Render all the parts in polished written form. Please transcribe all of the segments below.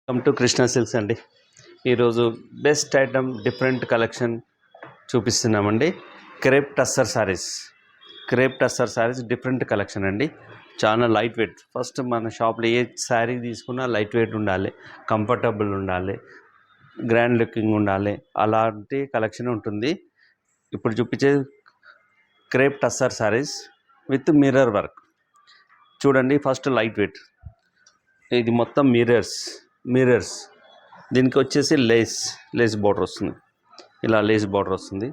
Welcome to Krishna silks అండి. ఈరోజు best item different collection చూపిస్తున్నామండి. Crepe tussar saris different collection అండి. చాలా లైట్ వెయిట్. ఫస్ట్ మన షాప్లో ఏ శారీ తీసుకున్నా లైట్ వెయిట్ ఉండాలి, కంఫర్టబుల్ ఉండాలి, గ్రాండ్ లుకింగ్ ఉండాలి, అలాంటి కలెక్షన్ ఉంటుంది. ఇప్పుడు చూపించే crepe tussar saris with mirror work చూడండి. ఫస్ట్ లైట్ వెయిట్, ఇది మొత్తం మిర్రర్స్. దీనికి వచ్చేసి లేస్ బార్డర్ వస్తుంది. ఇలా లేస్ బార్డర్ వస్తుంది.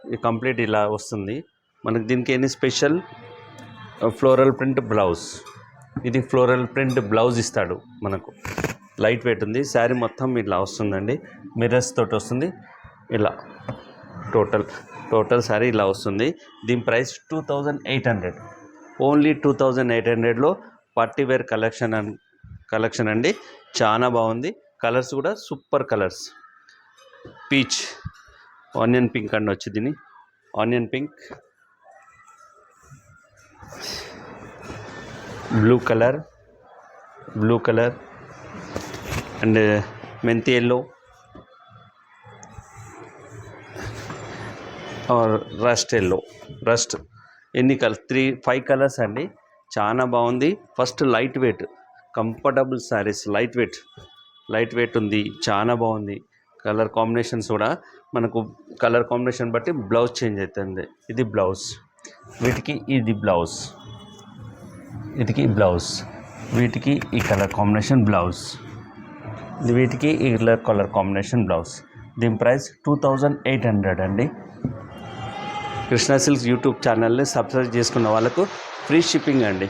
ఇది కంప్లీట్ ఇలా వస్తుంది. మనకి దీనికి ఏంటి స్పెషల్ ఫ్లోరల్ ప్రింట్ బ్లౌజ్. ఇది ఫ్లోరల్ ప్రింట్ బ్లౌజ్ ఇస్తాడు మనకు. లైట్ వెయిట్ ఉంది. శారీ మొత్తం ఇలా వస్తుందండి. మిర్రర్స్ తోటి వస్తుంది. ఇలా టోటల్ శారీ ఇలా వస్తుంది. దీని ప్రైస్ 2800. ఓన్లీ 2800లో పార్టీవేర్ కలెక్షన్ అండి. చాలా బాగుంది. కలర్స్ కూడా super colours. Peach, onion pink అండి వచ్చి దీని onion pink, blue colour and మెంతి ఎల్లో ఆర్ రస్ట్ ఎన్ని కలర్ 5 కలర్స్ అండి. చాలా బాగుంది. First light weight comfortable saris, light weight ఉంది. చాలా బాగుంది. కలర్ కాంబినేషన్స్ కూడా మనకు కలర్ కాంబినేషన్ బట్టి బ్లౌజ్ చేంజ్ అవుతుంది. ఇది బ్లౌజ్, వీటికి ఈ కలర్ కాంబినేషన్ బ్లౌజ్, వీటికి ఈ కలర్ కాంబినేషన్ బ్లౌజ్. దీని ప్రైస్ 2800 అండి. కృష్ణ సిల్క్స్ యూట్యూబ్ ఛానల్ని సబ్స్క్రైబ్ చేసుకున్న వాళ్ళకు ఫ్రీ షిప్పింగ్ అండి.